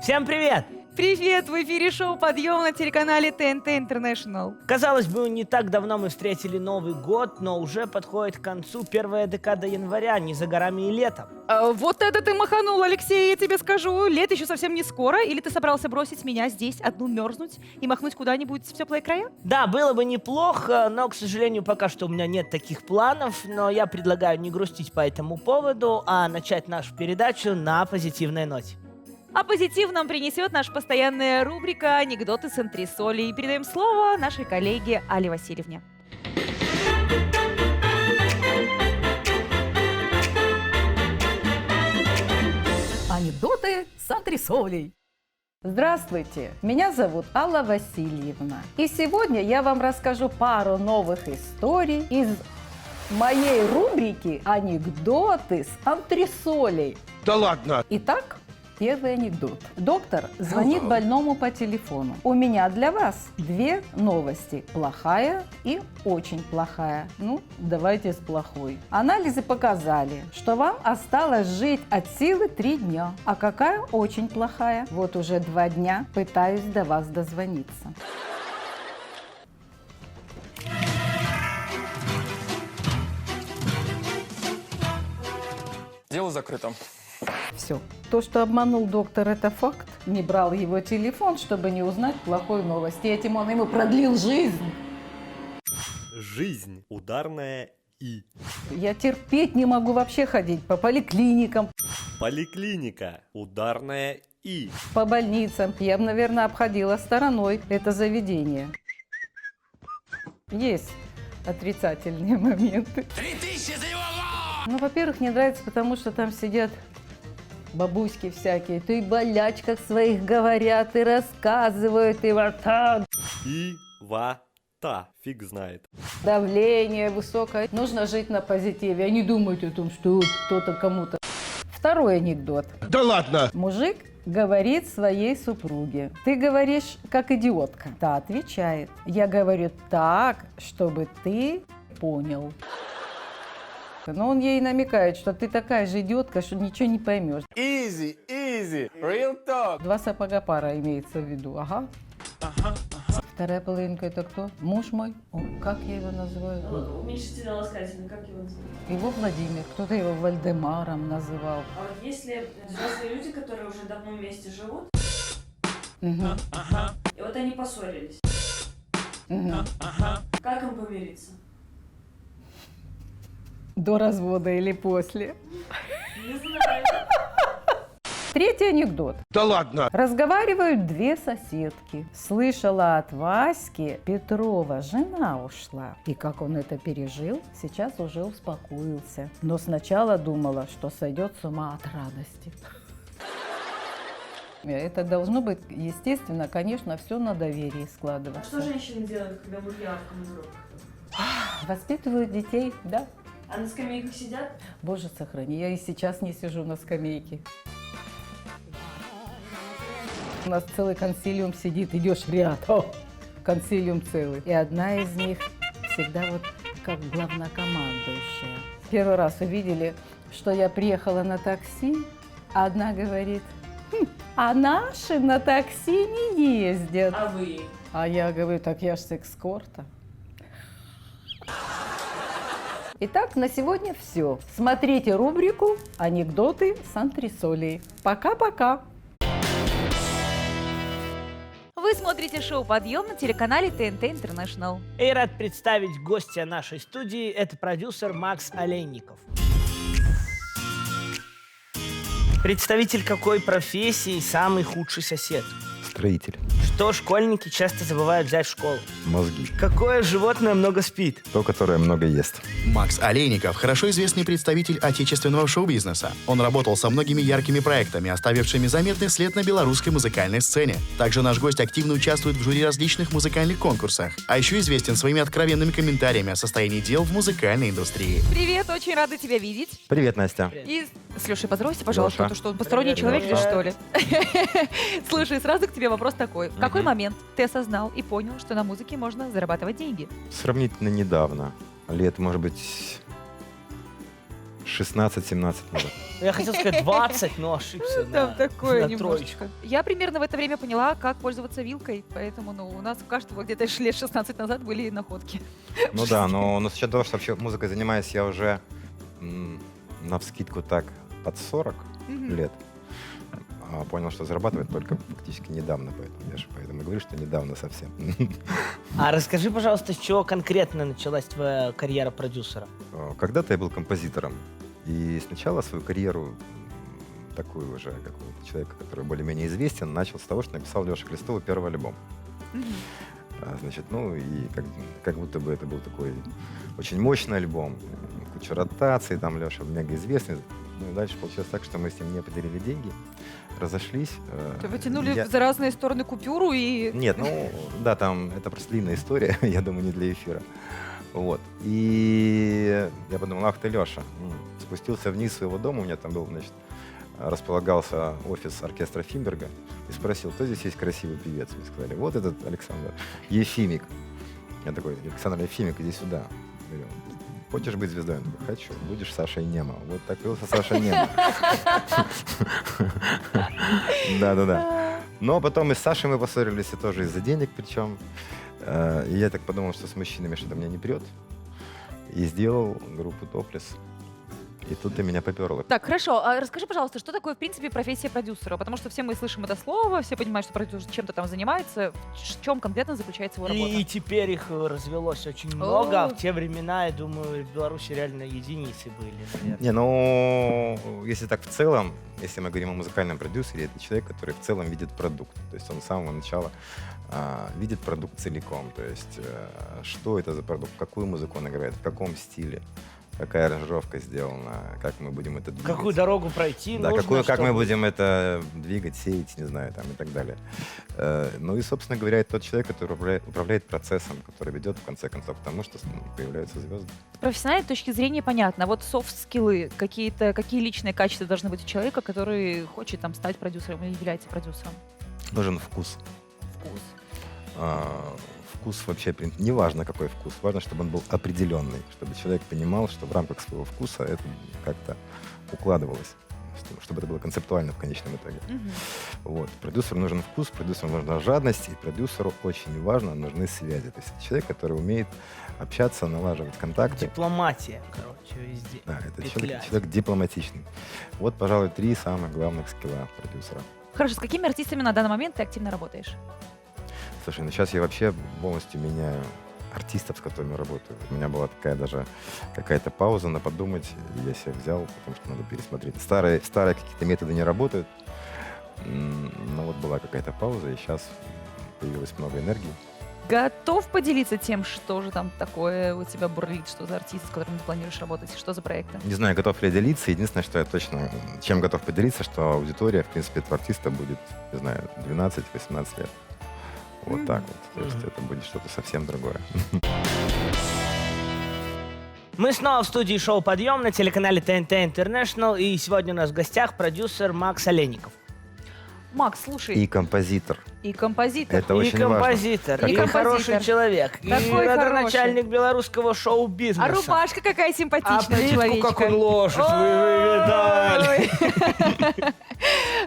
Всем привет! Привет! В эфире шоу «Подъем» на телеканале ТНТ Интернешнл. Казалось бы, не так давно мы встретили Новый год, но уже подходит к концу первая декада января, не за горами и летом. Вот это ты маханул, Алексей, я тебе скажу. Лето еще совсем не скоро. Или ты собрался бросить меня здесь одну мерзнуть и махнуть куда-нибудь в теплые края? Да, было бы неплохо, но, к сожалению, пока что у меня нет таких планов, но я предлагаю не грустить по этому поводу, а начать нашу передачу на позитивной ноте. А позитив нам принесет наша постоянная рубрика «Анекдоты с антресолей». И передаем слово нашей коллеге Алле Васильевне. Анекдоты с антресолей. Здравствуйте, меня зовут Алла Васильевна. И сегодня я вам расскажу пару новых историй из моей рубрики «Анекдоты с антресолей». Да ладно! Итак, первый анекдот. Доктор звонит больному по телефону. У меня для вас две новости. Плохая и очень плохая. Ну, давайте с плохой. Анализы показали, что вам осталось жить от силы 3 дня. А какая очень плохая? Вот уже 2 дня пытаюсь до вас дозвониться. Дело закрыто. Все. То, что обманул доктор, это факт. Не брал его телефон, чтобы не узнать плохой новости. Этим он ему продлил жизнь. Жизнь. Ударная И. Я терпеть не могу вообще ходить по поликлиникам, Поликлиника. Ударная И. по больницам. Я бы, наверное, обходила стороной это заведение. Есть отрицательные моменты. 3000 за его! Ну, во-первых, не нравится, потому что там сидят бабуськи всякие. То и болячках своих говорят, и рассказывают, и вот так. И. Та. Фиг знает. Давление высокое. Нужно жить на позитиве, а не думать о том, что вот кто-то кому-то. Второй анекдот. Да ладно! Мужик говорит своей супруге: ты говоришь как идиотка. Та отвечает: я говорю так, чтобы ты понял. Но он ей намекает, что ты такая же идиотка, что ничего не поймешь. Easy, real talk. 2 сапога пара имеется в виду. Ага. Вторая половинка это кто? Муж мой. О, как я его называю? Уменьшительно ласкательно, как его называют? Его Владимир. Кто-то его Вальдемаром называл. А вот если взрослые люди, которые уже давно вместе живут, Мгм. и вот они поссорились, Мгм. как им помириться? До развода или после? Не знаю. Третий анекдот. Да ладно! Разговаривают 2 соседки. Слышала от Васьки, Петрова жена ушла. И как он это пережил, сейчас уже успокоился. Но сначала думала, что сойдет с ума от радости. Это должно быть, естественно, конечно, все на доверии А складываться. что женщины делают, когда мужья в командировках? Воспитывают детей, да. А на скамейках сидят? Боже, сохрани, я и сейчас не сижу на скамейке. У нас целый консилиум сидит, идешь ряд, консилиум целый. И одна из них всегда вот как главнокомандующая. Первый раз увидели, что я приехала на такси, а одна говорит: а наши на такси не ездят. А вы? А я говорю: так я ж с экскорта. Итак, на сегодня все. Смотрите рубрику «Анекдоты с антресолей». Пока-пока! Вы смотрите шоу «Подъем» на телеканале ТНТ Интернешнл. И рад представить гостя нашей студии, это продюсер Макс Олейников. Представитель какой профессии самый худший сосед? Строитель. Что школьники часто забывают взять в школу? Мозги. Какое животное много спит? То, которое много ест. Макс Олейников – хорошо известный представитель отечественного шоу-бизнеса. Он работал со многими яркими проектами, оставившими заметный след на белорусской музыкальной сцене. Также наш гость активно участвует в жюри различных музыкальных конкурсах, а еще известен своими откровенными комментариями о состоянии дел в музыкальной индустрии. Привет, очень рада тебя видеть. Привет, Настя. И с Лешей поздоровайся, пожалуйста, Леша. то что он посторонний человек или что ли? Слушай, сразу к тебе вопрос такой. В какой момент ты осознал и понял, что на музыке можно зарабатывать деньги? Сравнительно недавно. Лет, может быть, 16-17 назад. Я хотел сказать 20, но ошибся. Там на такое на немножечко. троечку. Я примерно в это время поняла, как пользоваться вилкой, поэтому у нас у каждого где-то лет 16 назад были находки. Ну да, но с учетом того, что вообще музыкой занимаюсь я уже навскидку так под 40 Мгм. лет. Понял, что зарабатывать только фактически недавно, поэтому я же поэтому и говорю, что недавно совсем. А расскажи, пожалуйста, с чего конкретно началась твоя карьера продюсера? Когда-то я был композитором, и сначала свою карьеру такую уже, как у человека, который более-менее известен, начал с того, что написал Леша Хлестову первый альбом. Мгм. Значит, ну и как будто бы это был такой очень мощный альбом, куча ротаций, там Леша мега известный. Ну и дальше получилось так, что мы с ним не поделили деньги, разошлись. То вы тянули Я- за разные стороны купюру и... Нет, ну да, там это просто длинная история, я думаю, не для эфира. Вот. И я подумал, ах ты, Леша. Спустился вниз своего дома, у меня там был, значит, располагался офис оркестра Финберга, и спросил, кто здесь есть красивый певец. Мне сказали, вот этот Александр Ефимик. Я такой, Александр Ефимик, иди сюда. Я говорю, хочешь быть звездой? Он такой, хочу. Будешь Сашей Немо. Вот так появился Саша Немо. Да-да-да. Но потом и с Сашей мы поссорились, и тоже из-за денег причем. И я так подумал, что с мужчинами что-то меня не прет. И сделал группу «Топлес». И тут ты меня поперло. Так, хорошо. А расскажи, пожалуйста, что такое, в принципе, профессия продюсера? Потому что все мы слышим это слово, все понимают, что продюсер чем-то там занимается. В чем конкретно заключается его работа? И теперь их развелось очень много, а О. в те времена, я думаю, в Беларуси реально единицы были, наверное. Не, ну, если так в целом, если мы говорим о музыкальном продюсере, это человек, который в целом видит продукт. То есть он с самого начала видит продукт целиком. То есть что это за продукт, какую музыку он играет, в каком стиле, какая аранжировка сделана, как мы будем это двигать. Какую дорогу пройти Да, нужно, как мы чтобы- будем это двигать, сеять, не знаю, там и так далее. Ну и, собственно говоря, это тот человек, который управляет процессом, который ведет, в конце концов, к тому, что появляются звезды. С профессиональной точки зрения понятно. Вот софт-скиллы, какие личные качества должны быть у человека, который хочет там стать продюсером или является продюсером? Нужен вкус. Вкус. Вкус вообще, неважно какой вкус, важно, чтобы он был определенный, чтобы человек понимал, что в рамках своего вкуса это как-то укладывалось, чтобы это было концептуально в конечном итоге. Мгм. Вот. Продюсеру нужен вкус, продюсеру нужна жадность, и продюсеру очень важно, нужны связи. То есть это человек, который умеет общаться, налаживать контакты. Дипломатия, короче, везде. Да, это Петлять. человек дипломатичный. Вот, пожалуй, 3 самых главных скилла продюсера. Хорошо, с какими артистами на данный момент ты активно работаешь? Слушай, ну сейчас я вообще полностью меняю артистов, с которыми работаю. У меня была такая даже какая-то пауза на подумать, и я себя взял, потому что надо пересмотреть. Старые какие-то методы не работают, но вот была какая-то пауза, и сейчас появилось много энергии. Готов поделиться тем, что же там такое у тебя бурлит, что за артист, с которым ты планируешь работать, что за проекты? Не знаю, готов ли я делиться. Единственное, что я точно чем готов поделиться, что аудитория, в принципе, этого артиста будет, не знаю, 12-18 лет. Вот так вот. То есть это будет что-то совсем другое. Мы снова в студии шоу «Подъем» на телеканале ТНТ International, и сегодня у нас в гостях продюсер Макс Олейников. Макс, слушай, И композитор. и композитор. Это И очень композитор, важно. и И композитор. хороший человек, и Такой родоначальник белорусского шоу-бизнеса. А рубашка какая А симпатичная, плитку, человечка. как он ложит, вы видали.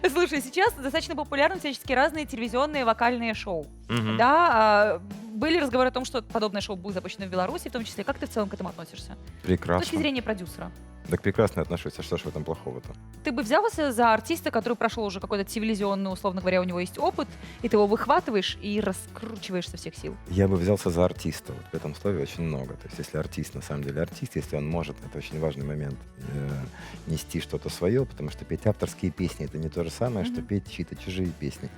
Ой. Слушай, сейчас достаточно популярны всячески разные телевизионные вокальные шоу. Мгм. Да, были разговоры о том, что подобное шоу будет запущено в Беларуси, в том числе. Как ты в целом к этому относишься? С точки Прекрасно. зрения продюсера. Так прекрасно отношусь. А что ж в этом плохого-то? Ты бы взялся за артиста, который прошел уже какой-то телевизионный, условно говоря, у него есть опыт, и ты его выхватываешь и раскручиваешь со всех сил. Я бы взялся за артиста. Вот в этом слове очень много. То есть если артист на самом деле артист, если он может, это очень важный момент, нести что-то свое, потому что петь авторские песни — это не то же самое, что петь чьи-то чужие песни.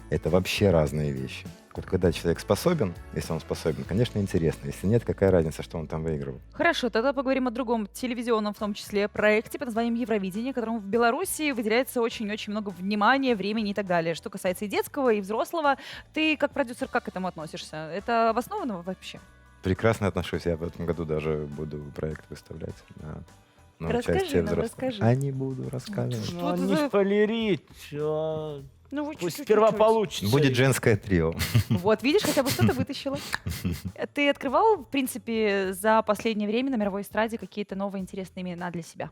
Это вообще разные вещи. Вот когда человек способен, если он способен, конечно, интересно. Если нет, какая разница, что он там выигрывал? Хорошо, тогда поговорим о другом телевизионном, в том числе, проекте под названием «Евровидение», которому в Беларуси выделяется очень-очень много внимания, времени и так далее. Что касается и детского, и взрослого, ты как продюсер как к этому относишься? Это обоснованно вообще? Прекрасно отношусь. Я в этом году даже буду проект выставлять на Расскажи участие нам, взрослых. расскажи. А не буду рассказывать. Что Ну, ты не за- спойлерить, всё. Ну, вы Пусть чуть-чуть, сперва чуть-чуть. получится. Будет женское трио. Вот, видишь, хотя бы что-то вытащила. Ты открывал, в принципе, за последнее время на мировой эстраде какие-то новые интересные имена для себя?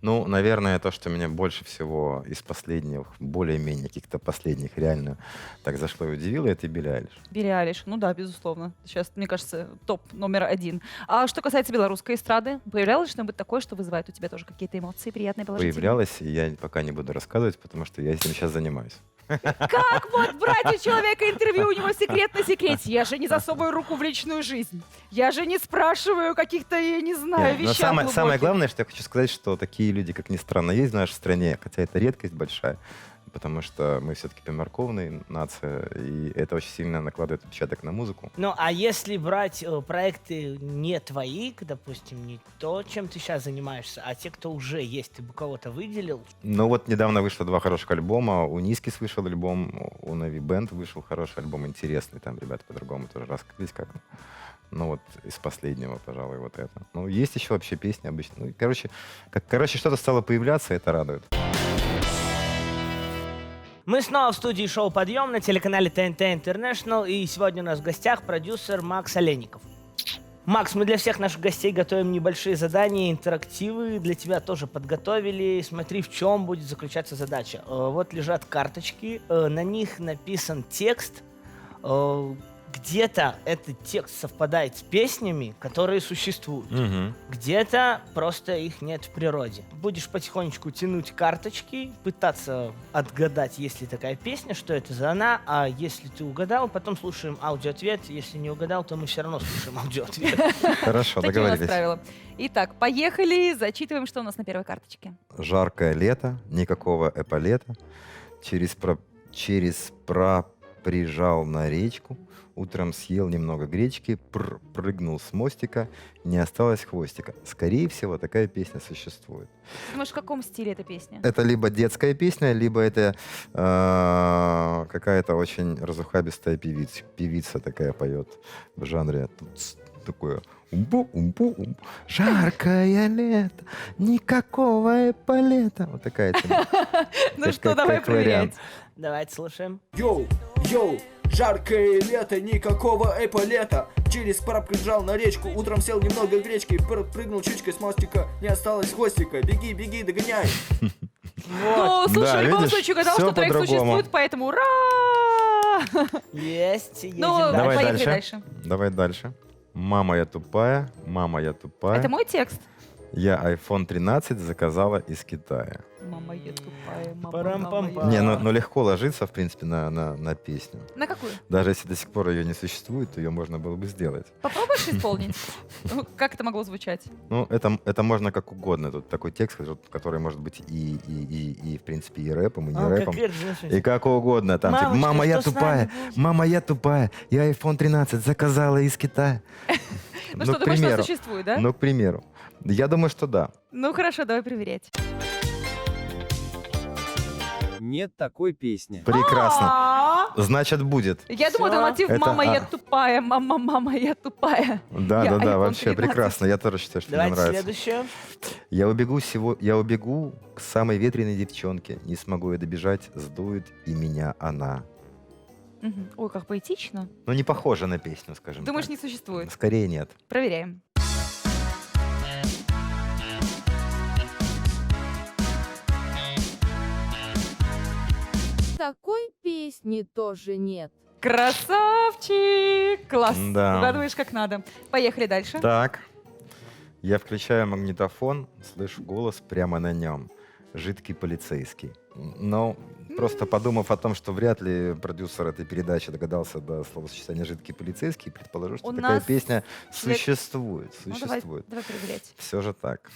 Ну, наверное, то, что меня больше всего из последних, более-менее каких-то последних реально так зашло и удивило, это Билли Айлиш. Билли Айлиш, ну да, безусловно. Сейчас, мне кажется, топ номер 1. А что касается белорусской эстрады, появлялось что-нибудь такое, что вызывает у тебя тоже какие-то эмоции приятные, положительные? Появлялось, и я пока не буду рассказывать, потому что я этим сейчас занимаюсь. Как вот брать у человека интервью, у него секрет на секрете? Я же не засовываю руку в личную жизнь. Я же не спрашиваю каких-то, я не знаю, Нет, но вещах самое глубоких. главное, что я хочу сказать, что такие люди, как ни странно, есть в нашей стране, хотя это редкость большая, потому что мы все-таки поморковная нация, и это очень сильно накладывает отпечаток на музыку. Ну, а если брать проекты не твои, допустим, не то, чем ты сейчас занимаешься, а те, кто уже есть, ты бы кого-то выделил? Ну вот недавно вышло 2 хороших альбома, у Нискис вышел альбом, у Нави Бенд вышел хороший альбом, интересный, там ребята по-другому тоже раскрылись как-то. Ну вот из последнего, пожалуй, вот это. Ну есть еще вообще песни обычно. Ну, короче, что-то стало появляться, это радует. Мы снова в студии шоу «Подъем» на телеканале ТНТ International, и сегодня у нас в гостях продюсер Макс Олейников. Макс, мы для всех наших гостей готовим небольшие задания, интерактивы. Для тебя тоже подготовили. Смотри, в чем будет заключаться задача. Вот лежат карточки, на них написан текст. Где-то этот текст совпадает с песнями, которые существуют. Где-то просто их нет в природе. Будешь потихонечку тянуть карточки, пытаться отгадать, есть ли такая песня, что это за она, а если ты угадал, потом слушаем аудиоответ. Если не угадал, то мы все равно слушаем аудиоответ. Хорошо, Такие у нас договорились. правила. Итак, поехали, зачитываем, что у нас на первой карточке. Жаркое лето, никакого эполета, через прижал на речку, утром съел немного гречки, прыгнул с мостика, не осталось хвостика. Скорее всего, такая песня существует. Думаешь, в каком стиле эта песня? Это либо детская песня, либо это какая-то очень разухабистая певица такая поет в жанре такое умпу-умпу-умпу. Жаркое лето, никакого эполета. Вот такая тема. Ну что, давай проверять. Давайте слушаем. Йоу, йоу, жаркое лето, никакого эполета. Через пробежал на речку, утром сел немного гречки, прыгнул чучкой с мостика, не осталось хвостика. Беги, беги, догоняй. Ну, слушай, Да, в любом видишь, случае угадал, всё что трек по-другому. существует, поэтому ура! Есть, Ну, едем Давай поехали дальше. дальше. Давай дальше. Мама, я тупая, мама, я тупая. Это мой текст. Я iPhone 13 заказала из Китая. Мама, я тупая, мама, Парам-пам-пам. мама, Не, я- ну легко ложится, в принципе, на песню. На какую? Даже если до сих пор ее не существует, то ее можно было бы сделать. Попробуешь исполнить? Ну, как это могло звучать? Ну, это можно как угодно. Тут такой текст, который может быть и в принципе, и рэпом, и не рэпом. И как угодно. Там, типа, Мамочка, мама, я что с тупая, нами будет?» мама, я тупая, я iPhone 13 заказала из Китая. Ну что, к думаешь, что примеру. существует, да? Ну, к примеру. Я думаю, что да. Ну хорошо, давай проверять. Нет такой песни. Прекрасно. А, Значит, будет. Я думала, это Всё. мотив Это, «Мама, я а. тупая, мама, я тупая». Да, Я да, да, iPhone вообще 13. прекрасно. Я тоже считаю, что мне Давайте нравится. следующее. Я убегу к самой ветреной девчонке. Не смогу я добежать, сдует и меня она. Мгм. Ой, как поэтично. Ну, не похоже на песню, скажем Думаешь, так. не существует? Скорее нет. Проверяем. Такой песни тоже нет. Красавчик! Класс! Да. Угадываешь как надо. Поехали дальше. Так. Я включаю магнитофон, слышу голос прямо на нем. Жидкий полицейский. Но просто подумав о том, что вряд ли продюсер этой передачи догадался до словосочетания «жидкий полицейский», предположу, что У такая нас песня след- существует. Ну, Существует. давай проверять. Все же так.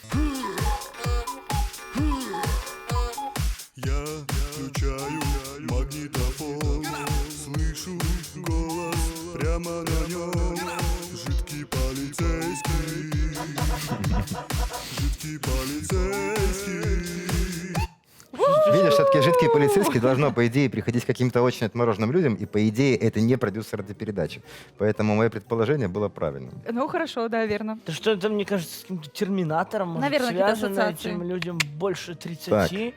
Я включаю магнитофон, слышу голос прямо на нем. Жидкий полицейский, жидкий полицейский. Видишь, все-таки жидкий полицейский должно, по идее, приходить к каким-то очень отмороженным людям, и, по идее, это не продюсер этой передачи. Поэтому мое предположение было правильным. Ну, хорошо, да, верно. Да что это, мне кажется, с каким-то терминатором может, Наверное, какие-то связано. ассоциации. Этим людям больше 30, Так. и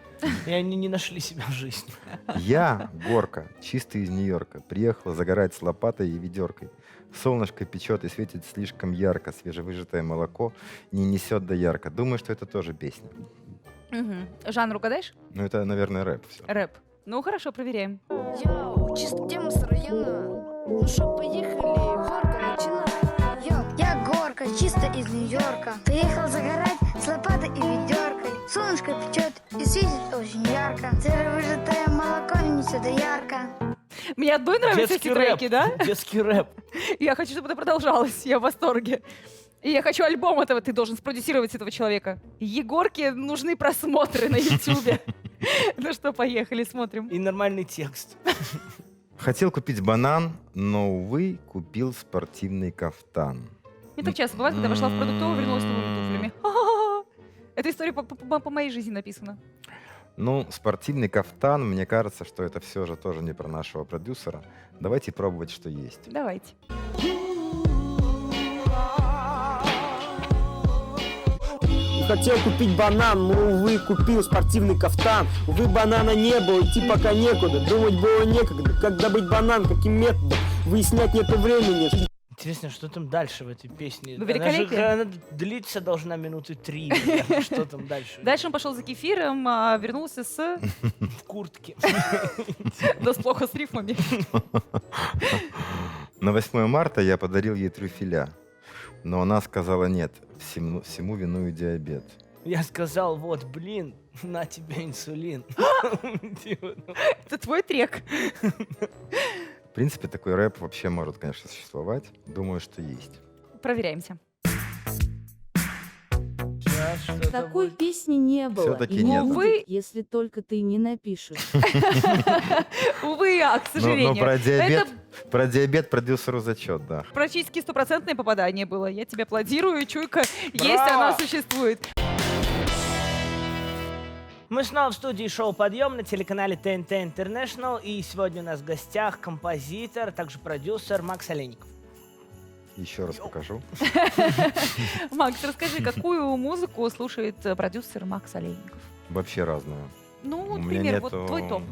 они не нашли себя в жизни. Я, Горка, чистый из Нью-Йорка, приехала загорать с лопатой и ведеркой. Солнышко печет и светит слишком ярко, свежевыжатое молоко не несет до ярко. Думаю, что это тоже песня. Мгм. Жанр угадаешь? Ну, это, наверное, рэп все. Рэп. Ну, хорошо, проверяем. Йоу, чисто тема с района. Ну что, поехали, горка начинай. Йоу, я Горка, чисто из Нью-Йорка. Приехал загорать с лопатой и ведеркой. Солнышко печет и светит очень ярко. Сыровыжатое молоко несет ярко. Мне одной нравятся Детский эти треки, рэп. да? Детский рэп. Я хочу, чтобы это продолжалось. Я в восторге. И я хочу альбом этого, ты должен спродюсировать этого человека. Егорке нужны просмотры на Ютубе. Ну что, поехали, смотрим. И нормальный текст. Хотел купить банан, но, увы, купил спортивный кафтан. Не так часто бывает, когда вошла в продуктовую, вернулась с новыми туфлями. А-а-а! Эта история по моей жизни написана. Ну, спортивный кафтан, мне кажется, что это все же тоже не про нашего продюсера. Давайте пробовать, что есть. Давайте. Хотел купить банан, но, увы, купил спортивный кафтан. Увы, банана не было, идти пока некуда. Думать было некогда, как добыть банан, каким методом. Выяснять нету времени. Интересно, что там дальше в этой песне? Ну, Она же великолепие. она длиться должна минуты 3. наверное. Что там дальше? Дальше он пошел за кефиром, вернулся с... В куртке. Да, плохо с рифмами. На 8 марта я подарил ей трюфеля, но она сказала нет, всему виную диабет. Я сказал, вот, блин, на тебе инсулин. Типа, ну, Это твой трек. В принципе, такой рэп вообще может, конечно, существовать. Думаю, что есть. Проверяемся. сейчас что-то Такой будет. песни не было. Всё-таки и не нет. будет, Увы. если только ты не напишешь. Увы, к Но сожалению. про диабет продюсеру зачет, да. Практически стопроцентное попадание было. Я тебе аплодирую. Чуйка есть, Браво! она существует. Мы снова в студии шоу «Подъем» на телеканале ТНТ International. И сегодня у нас в гостях композитор, также продюсер Макс Олейников. Еще раз покажу. Макс, расскажи, какую музыку слушает продюсер Макс Олейников? Вообще разную. Ну, У вот меня пример, вот нету- твой топ.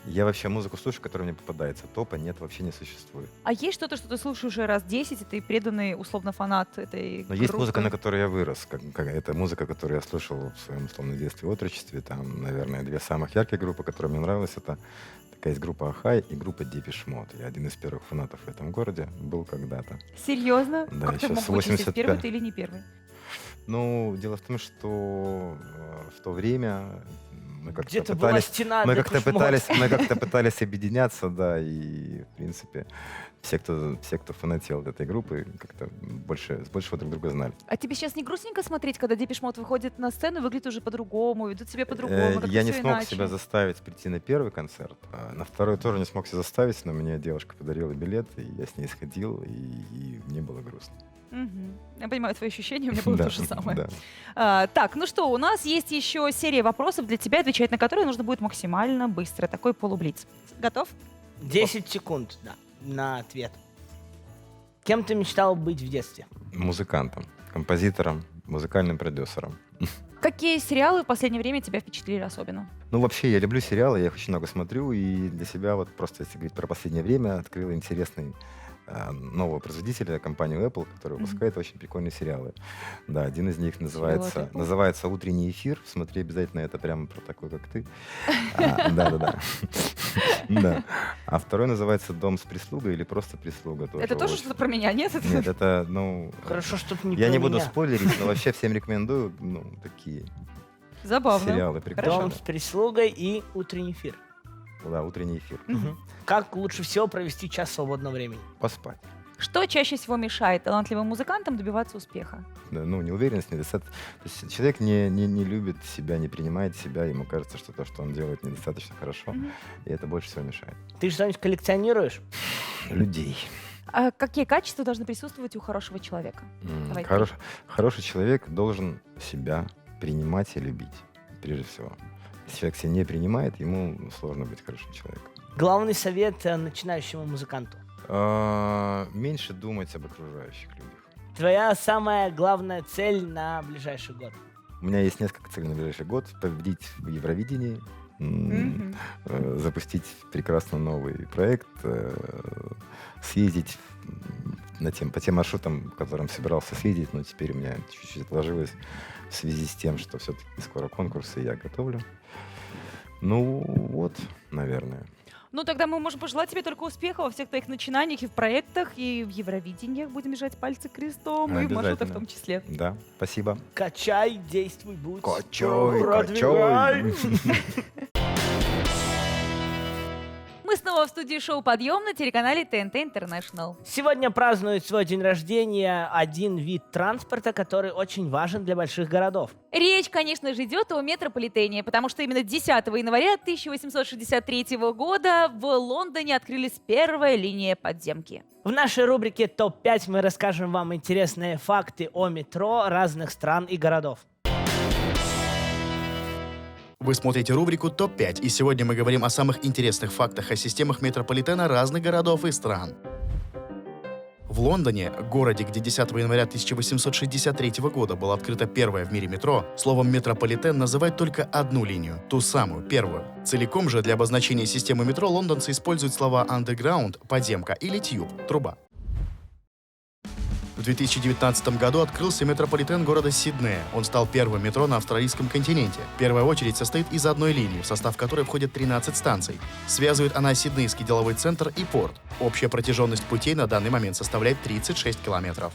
Я вообще музыку слушаю, которая мне попадается. Топа нет, вообще не существует. А есть что-то, что ты слушаешь уже раз 10, и ты преданный, условно, фанат этой Но есть группы? музыка, на которой я вырос. Это музыка, которую я слушал в своем условном детстве и отрочестве. Там, наверное, две самых яркие группы, которые мне нравились. Это такая есть группа Ахай и группа Депеш Мод. Я один из первых фанатов в этом городе был когда-то. Серьезно? Да, Как ты еще мог с вычислить, 85. первый ты или не первый? Ну, дело в том, что в то время мы как-то Где-то была пытались... стена Мы для как-то пытались объединяться, да, и, в принципе, все, кто фанател от этой группы, как-то больше друг друга знали. А тебе сейчас не грустненько смотреть, когда Депеш Мод выходит на сцену, выглядит уже по-другому, ведут себя по-другому, как-то Я не всё смог иначе? себя заставить прийти на первый концерт, а на второй тоже не смог себя заставить, но мне девушка подарила билет, и я с ней сходил, и мне было грустно. Мгм. Я понимаю твои ощущения, у меня было Да, то же самое. да. Так, ну что, у нас есть еще серия вопросов для тебя, отвечать на которые нужно будет максимально быстро. Такой полублиц. Готов? 10 секунд, да, на ответ. Кем ты мечтал быть в детстве? Музыкантом, композитором, музыкальным продюсером. Какие сериалы в последнее время тебя впечатлили особенно? Ну, вообще, я люблю сериалы, я их очень много смотрю, и для себя вот просто, если говорить про последнее время, открыл интересный нового производителя, компанию Apple, которая выпускает очень прикольные сериалы. Да, один из них Apple? называется «Утренний эфир». Смотри обязательно, это прямо про такой, как ты. Да-да-да. Да. А второй называется «Дом с прислугой» или просто «Прислуга». Это тоже очень- что-то про меня, нет? Нет, это, ну... Хорошо, что ты не Я про не буду меня. спойлерить, но вообще всем рекомендую, такие Забавно. сериалы прикольные. Дом с прислугой и утренний эфир. Да, «Утренний эфир». Мгм. Как лучше всего провести час свободного времени? Поспать. Что чаще всего мешает талантливым музыкантам добиваться успеха? Да, ну, неуверенность, недостаточно. То есть человек не любит себя, не принимает себя, ему кажется, что то, что он делает, недостаточно хорошо, Мгм. и это больше всего мешает. Ты что-нибудь коллекционируешь? Людей. А какие качества должны присутствовать у хорошего человека? Давай ты. Хороший человек должен себя принимать и любить, прежде всего. Если человек себя не принимает, ему сложно быть хорошим человеком. Главный совет начинающему музыканту. Меньше думать об окружающих людях. Твоя самая главная цель на ближайший год. У меня есть несколько целей на ближайший год. Победить в Евровидении, Мгм. запустить прекрасно новый проект, съездить по тем маршрутам, по которым собирался съездить, но теперь у меня чуть-чуть отложилось в связи с тем, что все-таки скоро конкурсы я готовлю. Ну, вот, наверное. Ну, тогда мы можем пожелать тебе только успеха во всех твоих начинаниях и в проектах, и в Евровидениях. Будем держать пальцы крестом, и в маршрутах в том числе. Да, спасибо. Качай, действуй, будь. Качай, продвигай. Мы снова в студии шоу «Подъем» на телеканале ТНТ International. Сегодня празднует свой день рождения один вид транспорта, который очень важен для больших городов. Речь, конечно же, идет о метрополитене, потому что именно 10 января 1863 года в Лондоне открылись первая линия подземки. В нашей рубрике ТОП-5 мы расскажем вам интересные факты о метро разных стран и городов. Вы смотрите рубрику «Топ-5», и сегодня мы говорим о самых интересных фактах о системах метрополитена разных городов и стран. В Лондоне, городе, где 10 января 1863 года было открыто первое в мире метро, словом «метрополитен» называют только одну линию, ту самую, первую. Целиком же для обозначения системы метро лондонцы используют слова «underground» — подземка или «tube» — труба. В 2019 году открылся метрополитен города Сиднея. Он стал первым метро на австралийском континенте. Первая очередь состоит из одной линии, в состав которой входит 13 станций. Связывает она Сиднейский деловой центр и порт. Общая протяженность путей на данный момент составляет 36 километров.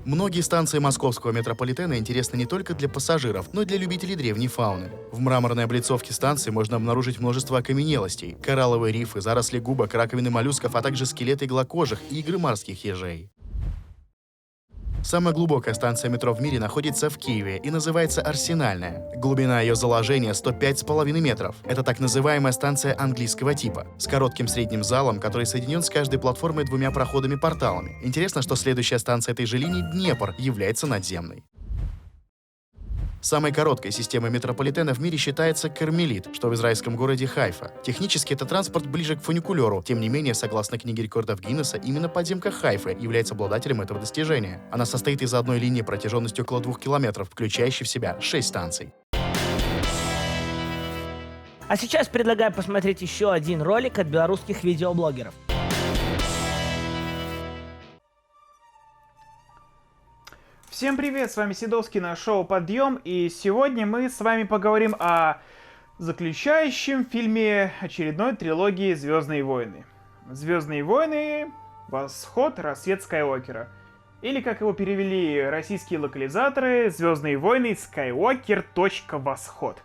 Многие станции московского метрополитена интересны не только для пассажиров, но и для любителей древней фауны. В мраморной облицовке станции можно обнаружить множество окаменелостей, коралловые рифы, заросли губок, раковины моллюсков, а также скелеты иглокожих и игры морских ежей. Самая глубокая станция метро в мире находится в Киеве и называется Арсенальная. Глубина ее заложения 105,5 метров. Это так называемая станция английского типа, с коротким средним залом, который соединен с каждой платформой двумя проходами-порталами. Интересно, что следующая станция этой же линии, Днепр, является надземной. Самой короткой системой метрополитена в мире считается Кармелит, что в израильском городе Хайфа. Технически это транспорт ближе к фуникулеру. Тем не менее, согласно книге рекордов Гиннесса, именно подземка Хайфы является обладателем этого достижения. Она состоит из одной линии протяженностью около 2 километров, включающей в себя 6 станций. А сейчас предлагаю посмотреть еще один ролик от белорусских видеоблогеров. Всем привет, с вами Седовский на шоу «Подъем», и сегодня мы с вами поговорим о заключающем фильме очередной трилогии «Звездные войны». «Звездные войны. Восход. Рассвет Скайуокера». Или, как его перевели российские локализаторы, «Звездные войны. Скайуокер. Восход».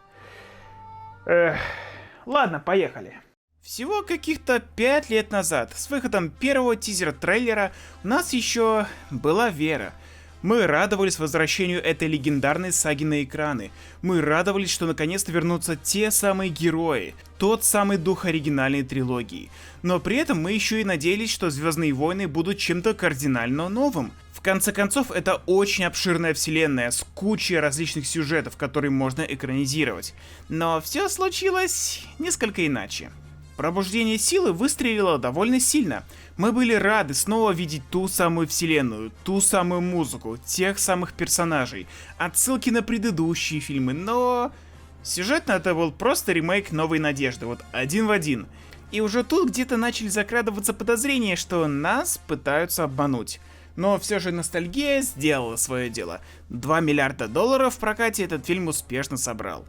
Ладно, поехали. Всего каких-то 5 лет назад, с выходом первого тизер-трейлера, у нас еще была вера. Мы радовались возвращению этой легендарной саги на экраны. Мы радовались, что наконец-то вернутся те самые герои, тот самый дух оригинальной трилогии. Но при этом мы еще и надеялись, что «Звездные войны» будут чем-то кардинально новым. В конце концов, это очень обширная вселенная с кучей различных сюжетов, которые можно экранизировать. Но все случилось несколько иначе. Пробуждение силы выстрелило довольно сильно. Мы были рады снова видеть ту самую вселенную, ту самую музыку, тех самых персонажей, отсылки на предыдущие фильмы, но сюжетно это был просто ремейк «Новой надежды», вот один в один. И уже тут где-то начали закрадываться подозрения, что нас пытаются обмануть. Но все же ностальгия сделала свое дело. $2 миллиарда в прокате этот фильм успешно собрал.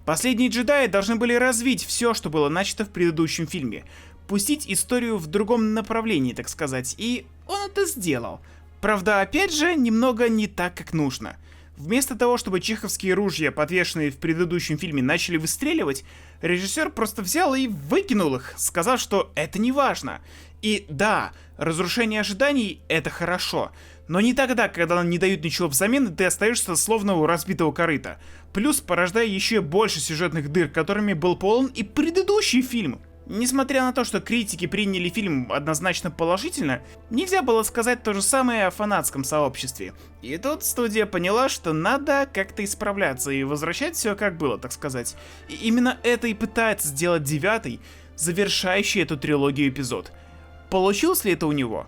Последние джедаи должны были развить все, что было начато в предыдущем фильме. Пустить историю в другом направлении, так сказать, и он это сделал. Правда, опять же, немного не так, как нужно. Вместо того, чтобы чеховские ружья, подвешенные в предыдущем фильме, начали выстреливать, режиссер просто взял и выкинул их, сказав, что это не важно. И да, разрушение ожиданий — это хорошо, но не тогда, когда не дают ничего взамен, и ты остаешься словно у разбитого корыта. Плюс порождая еще больше сюжетных дыр, которыми был полон и предыдущий фильм. Несмотря на то, что критики приняли фильм однозначно положительно, нельзя было сказать то же самое о фанатском сообществе. И тут студия поняла, что надо как-то исправляться и возвращать все как было, так сказать. И именно это и пытается сделать 9-й, завершающий эту трилогию эпизод. Получилось ли это у него?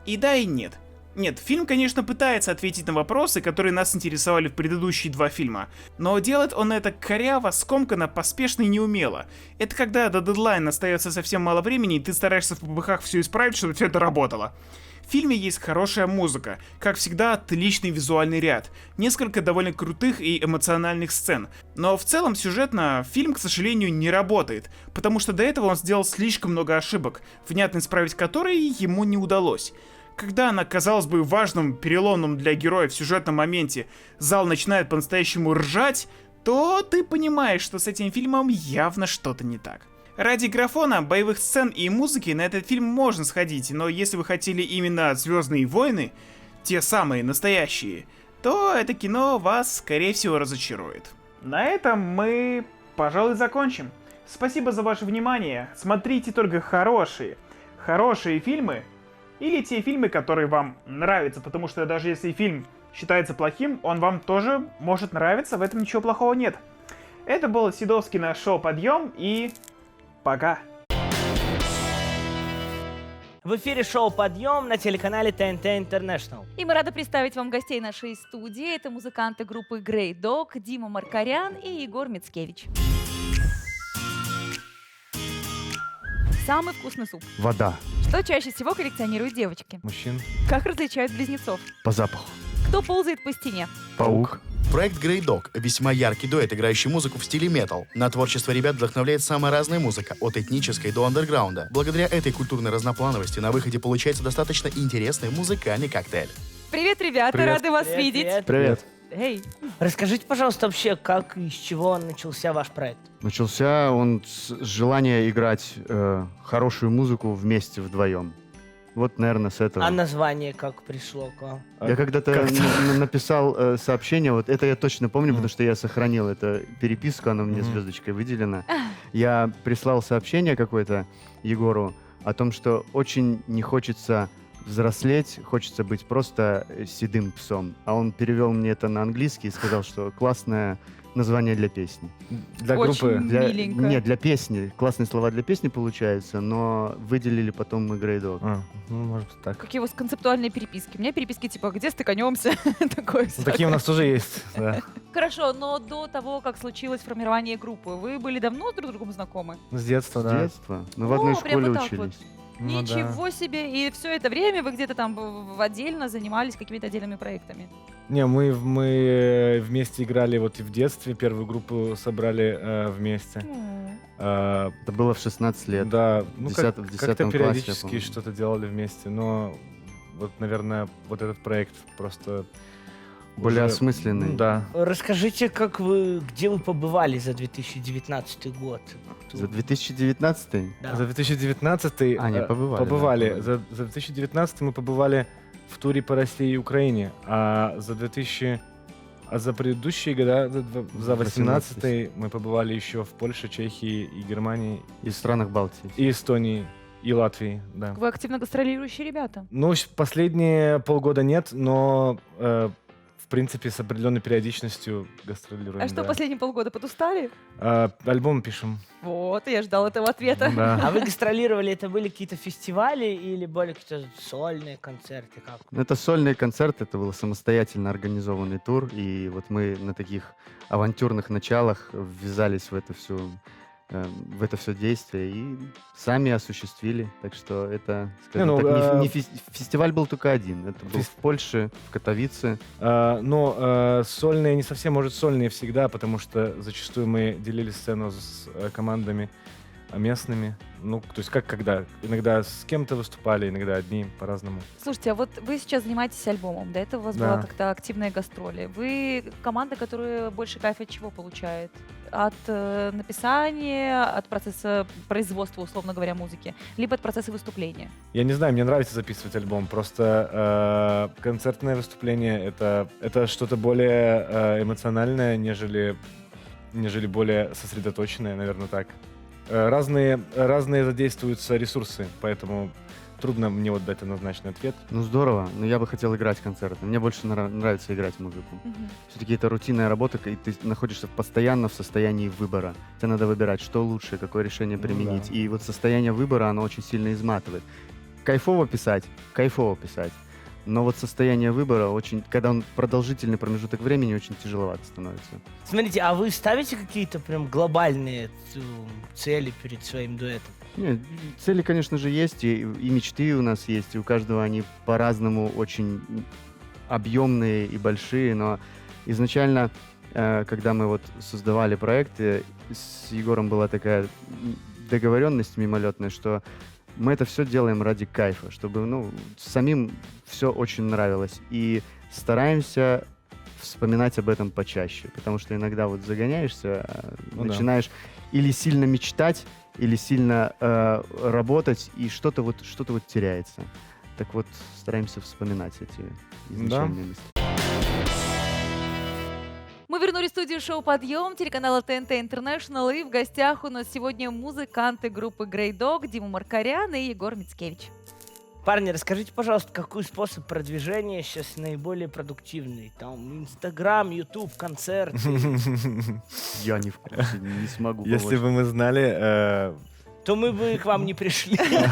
И да, и нет. Нет, фильм, конечно, пытается ответить на вопросы, которые нас интересовали в предыдущие 2 фильма, но делает он это коряво, скомканно, поспешно и неумело. Это когда до дедлайна остается совсем мало времени, и ты стараешься в попыхах все исправить, чтобы все это работало. В фильме есть хорошая музыка, как всегда отличный визуальный ряд, несколько довольно крутых и эмоциональных сцен, но в целом сюжетно фильм, к сожалению, не работает, потому что до этого он сделал слишком много ошибок, внятно исправить которые ему не удалось. Когда на, казалось бы, важном, переломном для героя в сюжетном моменте зал начинает по-настоящему ржать, то ты понимаешь, что с этим фильмом явно что-то не так. Ради графона, боевых сцен и музыки на этот фильм можно сходить, но если вы хотели именно «Звездные войны», те самые настоящие, то это кино вас, скорее всего, разочарует. На этом мы, пожалуй, закончим. Спасибо за ваше внимание. Смотрите только хорошие фильмы, или те фильмы, которые вам нравятся, потому что даже если фильм считается плохим, он вам тоже может нравиться, в этом ничего плохого нет. Это был Седовский на шоу «Подъем», и пока. В эфире шоу «Подъем» на телеканале ТНТ International. И мы рады представить вам гостей нашей студии. Это музыканты группы Grey Dog, Дима Маркарян и Егор Мицкевич. Самый вкусный суп. Вода. Что чаще всего коллекционируют девочки? Мужчин. Как различают близнецов? По запаху. Кто ползает по стене? Паук. Проект Grey Dog — весьма яркий дуэт, играющий музыку в стиле метал. На творчество ребят вдохновляет самая разная музыка, от этнической до андерграунда. Благодаря этой культурной разноплановости на выходе получается достаточно интересный музыкальный коктейль. Привет, ребята, Привет. рады вас видеть. Привет. Эй, Расскажите, пожалуйста, вообще, как и с чего начался ваш проект? Начался он с желания играть хорошую музыку вместе вдвоем. Вот, наверное, с этого. А название как пришло к вам? Я когда-то написал сообщение, вот это я точно помню, потому что я сохранил эту переписку, она мне звездочкой выделена. Я прислал сообщение какое-то Егору о том, что очень не хочется взрослеть, хочется быть просто седым псом. А он перевел мне это на английский и сказал, что классное название для песни. Для очень группы? Миленько. Нет, для песни. Классные слова для песни получаются, но выделили потом мы Grey Dog. Может так. какие у вас концептуальные переписки? У меня переписки типа «Где стыканемся?» Такое Такие у нас тоже есть, да. Хорошо, но до того, как случилось формирование группы, вы были давно друг с другом знакомы? С детства, С да. детства. Мы в одной прям школе вот так учились. Ну да. Ничего себе! И все это время вы где-то там отдельно занимались какими-то отдельными проектами? Не, мы вместе играли вот и в детстве, первую группу собрали вместе. Это было в 16 лет. Да, в 10 как-то классе, я периодически помню. что-то делали вместе, но вот, наверное, вот этот проект просто Более уже- осмысленный. Ну да. Расскажите, где вы побывали за 2019 год? За 2019? Да. За 2019 не, побывали, да. За 2019 мы побывали в туре по России и Украине, а за предыдущие года, за 18 мы побывали еще в Польше, Чехии и Германии. И в странах Балтии. И Эстонии, и Латвии, да. Вы активно гастролирующие ребята. Ну, последние полгода нет, но в принципе с определенной периодичностью гастролируем. А что, да. последние полгода подустали? Альбом пишем. Вот, я ждал этого ответа. Да. А вы гастролировали, это были какие-то фестивали или были какие-то сольные концерты? Как? Это сольный концерт, это был самостоятельно организованный тур, и вот мы на таких авантюрных началах ввязались в это все действие и сами осуществили. Так что это, скажем так, фестиваль был только один. Это был в Польше, в Катовице. Но сольные не совсем, может, сольные всегда, потому что зачастую мы делили сцену с командами местными. Ну, то есть как когда. Иногда с кем-то выступали, иногда одни, по-разному. Слушайте, а вот вы сейчас занимаетесь альбомом, до этого у вас Да. была как-то активная гастроли. Вы команда, которая больше кайфа от чего получает? От написания, от процесса производства, условно говоря, музыки, либо от процесса выступления? Я не знаю, мне нравится записывать альбом, просто концертное выступление это что-то более эмоциональное, нежели более сосредоточенное, наверное, так. Разные задействуются ресурсы, поэтому трудно мне вот дать однозначный ответ. Ну здорово, но я бы хотел играть концерты. Мне больше нравится играть музыку. Все-таки это рутинная работа, и ты находишься постоянно в состоянии выбора. Тебе надо выбирать, что лучше, какое решение применить. да. И вот состояние выбора, оно очень сильно изматывает. Кайфово писать, Но вот состояние выбора очень, когда он продолжительный промежуток времени, очень тяжеловато становится. Смотрите, а вы ставите какие-то прям глобальные цели перед своим дуэтом? Нет, цели, конечно же, есть, и мечты у нас есть, и у каждого они по-разному очень объемные и большие, но изначально, когда мы вот создавали проекты, с Егором была такая договоренность мимолетная, что мы это все делаем ради кайфа, чтобы, ну, самим все очень нравилось. И стараемся вспоминать об этом почаще, потому что иногда вот загоняешься, начинаешь или сильно мечтать, или сильно работать, и что-то вот теряется. Так вот, стараемся вспоминать эти изначальные мысли. Мы вернулись в студию шоу «Подъем» телеканала ТНТ International, и в гостях у нас сегодня музыканты группы Grey Dog, Дима Маркарян и Егор Мицкевич. Парни, расскажите, пожалуйста, какой способ продвижения сейчас наиболее продуктивный? Там Инстаграм, Ютуб, концерты. Я не в курсе, не смогу. Если бы мы знали... То мы бы к вам не пришли. Они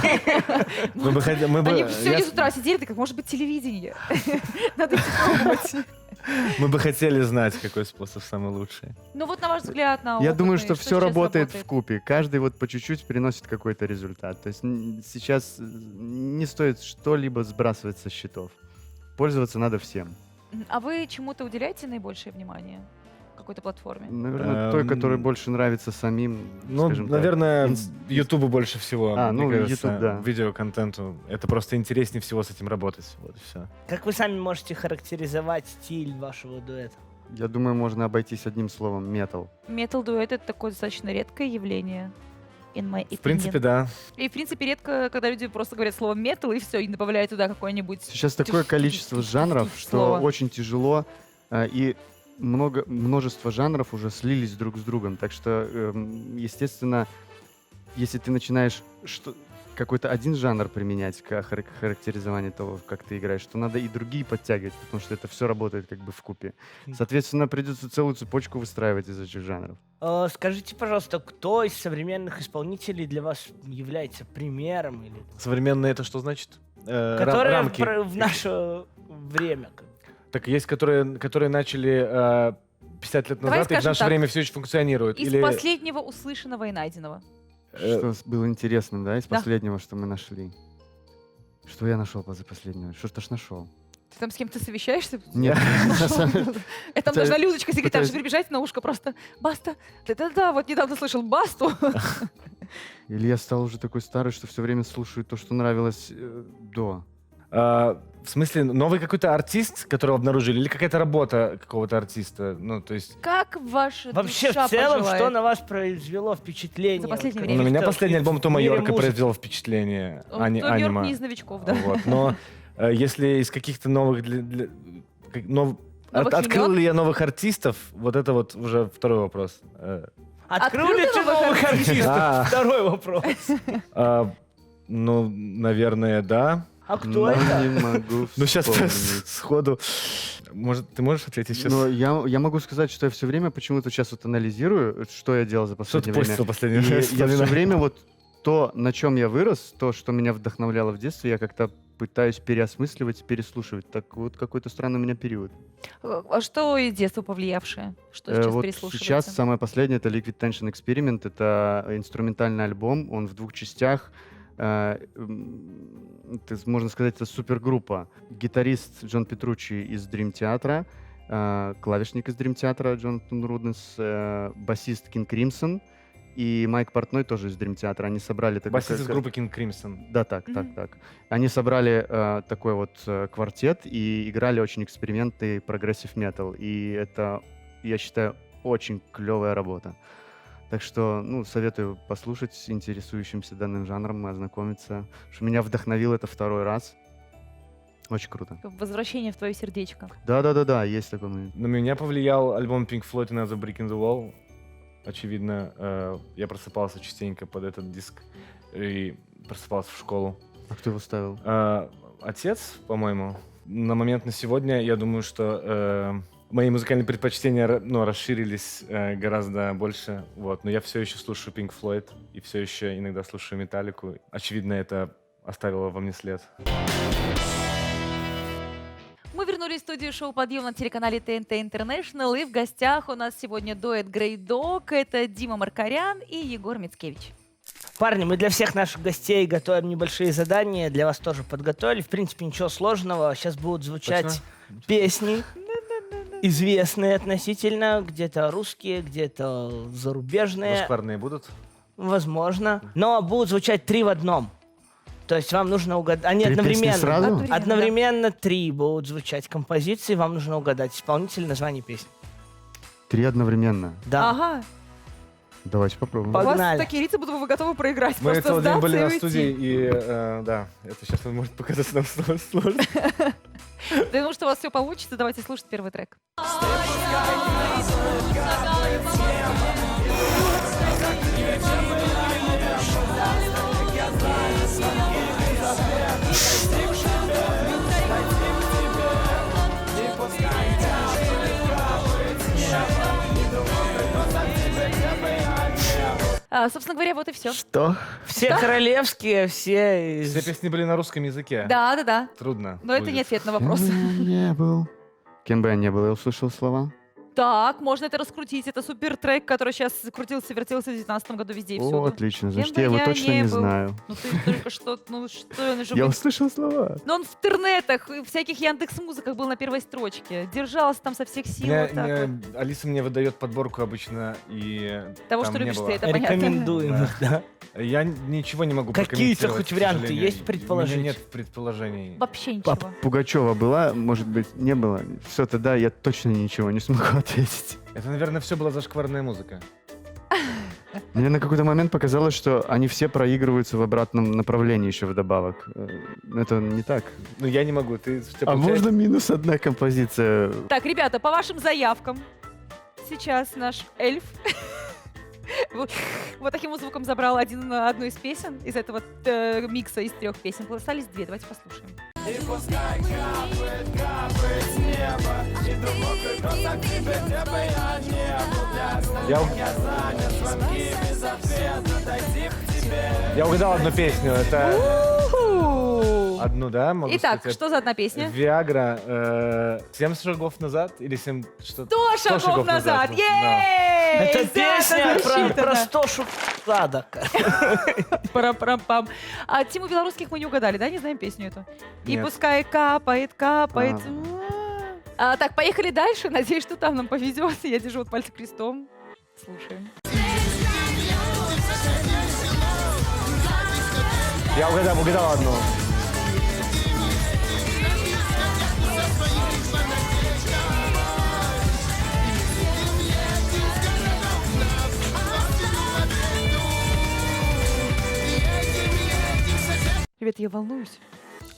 сегодня с утра сидели, так может быть телевидение. Надо пробовать. Мы бы хотели знать, какой способ самый лучший. Ну вот на ваш взгляд, на Я думаю, опытный, что все сейчас работает вкупе. Каждый вот по чуть-чуть приносит какой-то результат. То есть сейчас не стоит что-либо сбрасывать со счетов. Пользоваться надо всем. А вы чему-то уделяете наибольшее внимание? Какой-то платформе? Наверное, той, которая больше нравится самим, Ну, скажем так. наверное, Ютубу больше всего, мне кажется, YouTube, да. видеоконтенту. Это просто интереснее всего с этим работать. Вот и все. Как вы сами можете характеризовать стиль вашего дуэта? Я думаю, можно обойтись одним словом — метал. Метал-дуэт — это такое достаточно редкое явление. В принципе, да. И, в принципе, редко, когда люди просто говорят слово метал и все, и добавляют туда какое-нибудь... Сейчас такое количество жанров, что слово. очень тяжело, и множество жанров уже слились друг с другом. Так что, естественно, если ты начинаешь какой-то один жанр применять к характеризованию того, как ты играешь, то надо и другие подтягивать, потому что это все работает как бы вкупе. Соответственно, придется целую цепочку выстраивать из этих жанров. Скажите, пожалуйста, кто из современных исполнителей для вас является примером? Или... Современное это что значит? Которые рамки. в наше время. Так есть, которые начали 50 лет Давай назад, и в скажем наше так, время все еще функционируют. Из последнего услышанного и найденного. Что было интересным, да, из последнего, что мы нашли? Что я нашел после последнего? Что ж нашел? Ты там с кем-то совещаешься? Нет. Там должна Людочка, секретарша, прибежать на ушко просто. Баста. Да-да-да, вот недавно слышал Басту. Или я стал уже такой старый, что все время слушаю то, что нравилось до. В смысле, новый какой-то артист, которого обнаружили, или какая-то работа какого-то артиста? Ну, то есть... Как ваша Вообще, душа в целом, пожелает? что на вас произвело впечатление? За последнее Вот, время. На меня каких-то последний альбом Тома в мире Йорка музыки? произвел впечатление, а не Том Йорк аниме. не из новичков, да. Вот. Но если из каких-то новых... Открыл имен? ли я новых артистов? Вот это вот уже второй вопрос. Открыл ли ты новых новых артистов? А. Второй вопрос. Ну, наверное, да. А кто это? Не могу Ну, сейчас вспомнить. сходу... Может, ты можешь ответить сейчас? Но я могу сказать, что я все время почему-то сейчас вот анализирую, что я делал за Что ты последнее время. постил последнее И время? я все Вспоминаю. время вот то, на чем я вырос, то, что меня вдохновляло в детстве, я как-то пытаюсь переосмысливать, переслушивать. Так вот какой-то странный у меня период. А что из детства повлиявшее? Что сейчас Вот переслушивается? сейчас самое последнее — это Liquid Tension Experiment. Это инструментальный альбом, он в 2 частях. Можно сказать, это супергруппа. Гитарист Джон Петруччи из Dream Theater, клавишник из Dream Theater Джонатан Руднес, басист King Crimson и Майк Портной тоже из Dream Theater. Они собрали... Басист из группы King Crimson. Да, так. Они собрали такой вот квартет и играли очень экспериментный прогрессив метал. И это, я считаю, очень клевая работа. Так что, советую послушать интересующимся данным жанром, ознакомиться. Что меня вдохновил это второй раз. Очень круто. Возвращение в твое сердечко. Да, есть такой момент. На меня повлиял альбом Pink Floyd «Another Brick in the Wall». Очевидно, я просыпался частенько под этот диск и просыпался в школу. А кто его ставил? Отец, по-моему. На момент на сегодня, я думаю, что мои музыкальные предпочтения расширились гораздо больше. Вот. Но я все еще слушаю Pink Floyd и все еще иногда слушаю Металлику. Очевидно, это оставило во мне след. вернулись в студию шоу «Подъем» на телеканале ТНТ International. И в гостях у нас сегодня дуэт Grey Dog. Это Дима Маркарян и Егор Мицкевич. Парни, мы для всех наших гостей готовим небольшие задания. Для вас тоже подготовили. В принципе, ничего сложного. Сейчас будут звучать песни, известные относительно. Где-то русские, где-то зарубежные. Зашкварные будут? Возможно. Но будут звучать 3 в одном. То есть вам нужно угадать... Они 3 песни одновременно. сразу? Одновременно 3 будут звучать композиции. Вам нужно угадать исполнитель, название песни. 3 одновременно. Да. Ага. Давайте попробуем. У вас такие лица, будто вы готовы проиграть. Мы Просто целый день были сдаться на и студии, уйти. и да, это сейчас может показаться нам сложно. Я думаю, что у вас все получится. Давайте слушать первый трек. Собственно говоря, вот и все. Что? Все королевские, все... Все песни были на русском языке. Да. Трудно. Но это будет. не ответ на вопрос. Не был. Кем бы я не был, я услышал слова. Так, можно это раскрутить. Это супер трек, который сейчас крутился, вертелся в 2019 году везде и всюду. О, отлично. Кем Значит, бы я его я точно не не был. знаю. Ну ты только что, он же Я был- услышал слова. Но он в интернетах, в всяких Яндекс.Музыках был на первой строчке. Держался там со всех сил. вот так вот. Алиса мне выдает подборку обычно, и Того, там что не любишь было. ты, это понятно. Рекомендуем их, да. Я ничего не могу Какие-то прокомментировать, хоть к варианты сожалению. есть У предположить? меня нет предположений. Вообще ничего. Пугачева была, может быть, не было. Все тогда я точно ничего не смогу ответить. Это, наверное, все была зашкварная музыка. Мне на какой-то момент показалось, что они все проигрываются в обратном направлении еще вдобавок. Это не так. Ну, я не могу. А можно минус одна композиция? Так, ребята, по вашим заявкам, сейчас наш эльф вот таким вот звуком забрал одну из песен из этого микса из 3 песен. Остались 2, давайте послушаем. И пускай капает, капает с неба, иду мокрый просто к тебе, где бы я не был. Для остальных я занят, звонки без ответа, дойти к тебе. Я угадал одну песню. Это одну, да? Могу Итак, сказать? что за одна песня? Виагра. 7 шагов назад или 7 что? 100 шагов назад! Да. Ей! Это Зато песня засчитано. про 100 шуток. Пара-пам-пам. А Тиму Белорусских мы не угадали, да? Не знаем песню эту. И Нет. пускай капает, капает. Так, поехали дальше. Надеюсь, что там нам повезет. Я держу вот пальцы крестом. Слушаем. Я угадал одну. Ребят, я волнуюсь.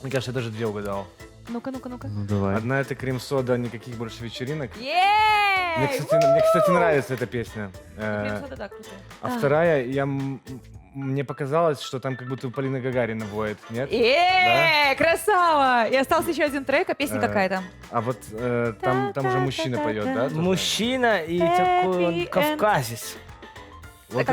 Мне кажется, я даже 2 угадал. Ну-ка. Ну, давай. Одна это крем-сода, никаких больше вечеринок. Мне, Ей! кстати, нравится эта песня. Крем-сода, да, крутая. А вторая, мне показалось, что там как будто Полина Гагарина воет, нет? Красава! И остался еще один трек, а песня какая там? А вот там уже мужчина поет, да? тоже? Мужчина и такой он кавказец. Вот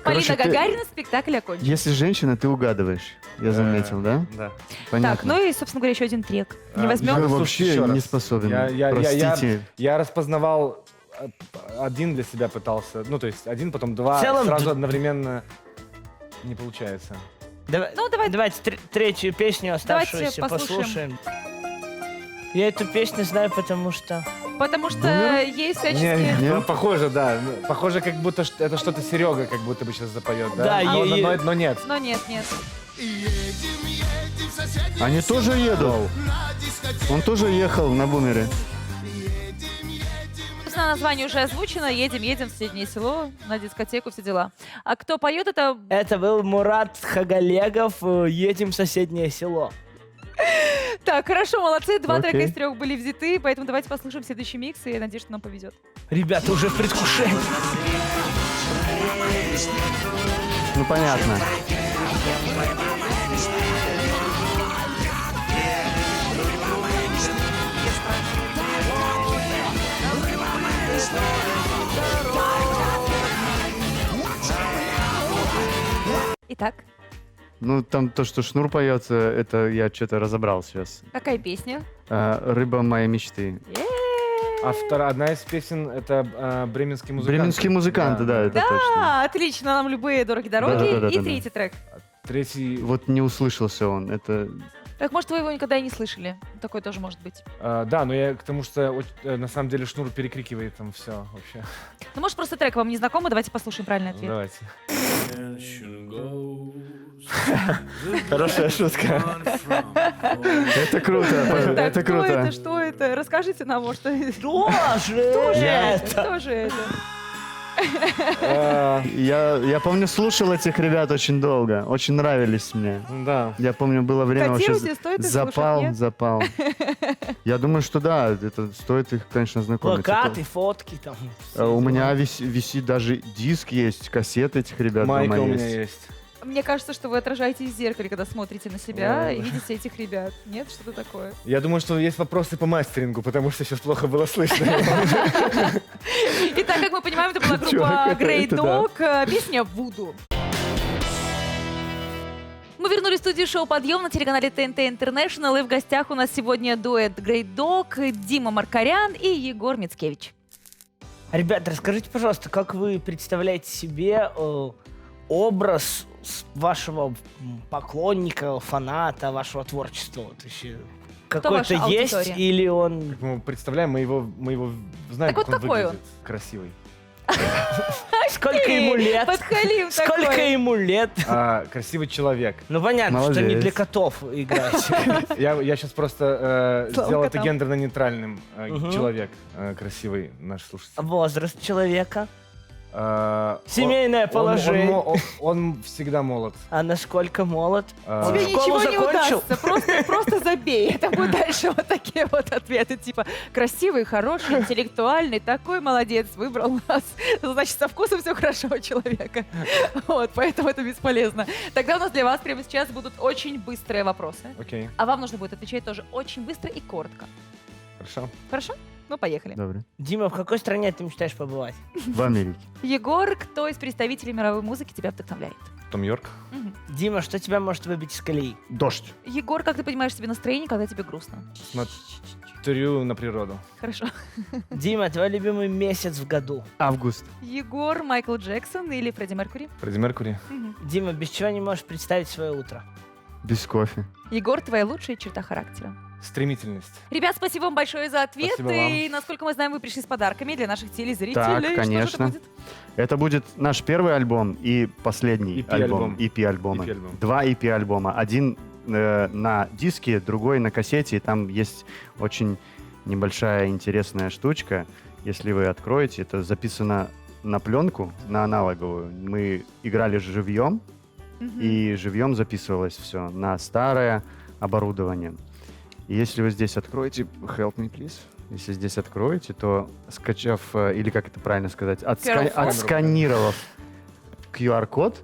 Полина Гагарина, спектакль окончен. Если женщина, ты угадываешь. Я заметил, да? Да. Понятно. Так, ну и, собственно говоря, еще один трек. Не Я возьмем? вообще еще раз. не способен. Я Простите. распознавал один для себя пытался. Ну, то есть один, потом 2. В целом, сразу одновременно не получается. Давайте третью песню оставшуюся послушаем. послушаем. Я эту песню знаю, потому что... Потому что есть всяческие... Похоже, да. Похоже, как будто это что-то Серега как будто бы сейчас запоет, да? Да, но нет. Но нет. Они тоже едут. Он тоже ехал на бумере. Собственно, название уже озвучено. Едем в соседнее село, на дискотеку, все дела. А кто поет, это... Это был Мурат Хагалегов. Едем в соседнее село. Так, хорошо, молодцы. 2 Окей. трека из 3 были взяты, поэтому давайте послушаем следующий микс, и я надеюсь, что нам повезет. Ребята, уже в предвкушении. Ну, понятно. Итак, Ну, там то, что Шнур поется, это я что-то разобрал сейчас. Какая песня? «Рыба моей мечты». Одна из песен — это «Бременский музыкант». «Бременские музыканты», да, это точно. Да, отлично, нам любые дороги дороги. Да-да-да-да-да. И третий трек. Третий... Вот не услышался он, это... Так, может, вы его никогда и не слышали? Такое тоже может быть. Да, но я к тому, что на самом деле Шнур перекрикивает там все вообще. Ну, может, просто трек вам не знакомый? Давайте послушаем правильный ответ. Давайте. Хорошая шутка. Это круто, это круто. Что это? Расскажите нам, может, что Что же это? Я помню, слушал этих ребят очень долго. Очень нравились мне. Да. Я помню, было время вообще Котируйте, стоит их слушать, нет? запал. Я думаю, что да, это стоит их, конечно, знакомиться. Плакаты, фотки там. У меня висит даже диск есть, кассеты этих ребят. Майка дома у меня есть. Мне кажется, что вы отражаетесь в зеркале, когда смотрите на себя и видите этих ребят. Нет, что-то такое? Я думаю, что есть вопросы по мастерингу, потому что сейчас плохо было слышно. Итак, как мы понимаем, это была группа Grey Dog, песня «Вуду». Мы вернулись в студию шоу «Подъем» на телеканале ТНТ International, и в гостях у нас сегодня дуэт Grey Dog, Дима Маркарян и Егор Мицкевич. Ребят, расскажите, пожалуйста, как вы представляете себе образ вашего поклонника, фаната, вашего творчества? Вот еще какой-то есть аудитория? или он... Как мы представляем, мы его знаем, Так как вот он какой выглядит. Красивый. Сколько ему лет? Подхалим Сколько такой. ему лет? Красивый человек. Ну понятно, что не Молодец. для котов играть. Я сейчас просто Слава сделал это котам. гендерно-нейтральным. Человек красивый, наш слушатель. Возраст человека? А, Семейное он- положение. Он всегда молод. А насколько молод? А, Тебе школу ничего не закончил? удастся, просто забей. Это будет дальше вот такие вот ответы, типа красивый, хороший, интеллектуальный, такой молодец, выбрал нас. Значит, со вкусом все хорошо у человека. Вот, поэтому это бесполезно. Тогда у нас для вас прямо сейчас будут очень быстрые вопросы. Окей, А вам нужно будет отвечать тоже очень быстро и коротко. хорошо. Хорошо? Ну, поехали. Добре. Дима, в какой стране ты мечтаешь побывать? В Америке. Егор, кто из представителей мировой музыки тебя вдохновляет? Том Йорк. Мгм. Дима, что тебя может выбить из колеи? Дождь. Егор, как ты понимаешь себе настроение, когда тебе грустно? Смотрю на природу. Хорошо. Дима, твой любимый месяц в году? Август. Егор, Майкл Джексон или Фредди Меркьюри? Фредди Меркьюри. Мгм. Дима, без чего не можешь представить свое утро? Без кофе. Егор, твоя лучшая черта характера? Стремительность. Ребят, спасибо вам большое за ответы. Спасибо вам. И, насколько мы знаем, вы пришли с подарками для наших телезрителей. Так, Что же конечно. это будет? Это будет наш первый альбом и последний EP-альбом. EP-альбома. EP-альбом. 2 EP-альбома. Один на диске, другой на кассете. И там есть очень небольшая интересная штучка. Если вы откроете, это записано на пленку, на аналоговую. Мы играли живьем, Мгм. и живьем записывалось все на старое оборудование. И если вы здесь откроете, help me, please. Если здесь откроете, то скачав, или как это правильно сказать, QR-код. отсканировав QR-код,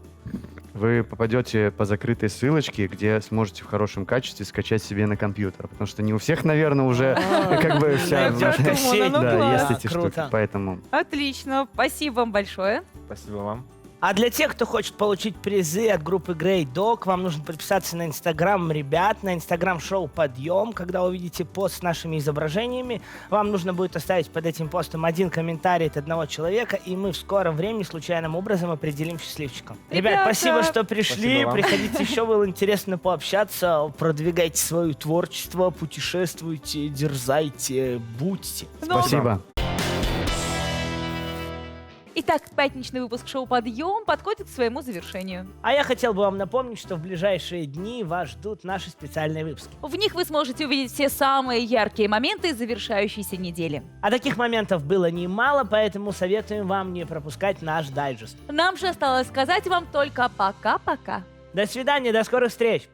вы попадете по закрытой ссылочке, где сможете в хорошем качестве скачать себе на компьютер. Потому что не у всех, наверное, уже как бы вся Я наша думаю, сеть, ну да, класс. есть эти Круто. штуки. Поэтому Отлично. Спасибо вам большое. Спасибо вам. А для тех, кто хочет получить призы от группы Grey Dog, вам нужно подписаться на инстаграм ребят, на инстаграм шоу «Подъем». Когда увидите пост с нашими изображениями, вам нужно будет оставить под этим постом один комментарий от одного человека, и мы в скором времени случайным образом определим счастливчика. Ребят, Ребята! спасибо, что пришли. Спасибо вам. Приходите еще, было интересно пообщаться. Продвигайте свое творчество, путешествуйте, дерзайте, будьте. Ну, спасибо. Итак, пятничный выпуск шоу «Подъем» подходит к своему завершению. А я хотел бы вам напомнить, что в ближайшие дни вас ждут наши специальные выпуски. В них вы сможете увидеть все самые яркие моменты завершающейся недели. А таких моментов было немало, поэтому советуем вам не пропускать наш дайджест. Нам же осталось сказать вам только пока-пока. До свидания, до скорых встреч!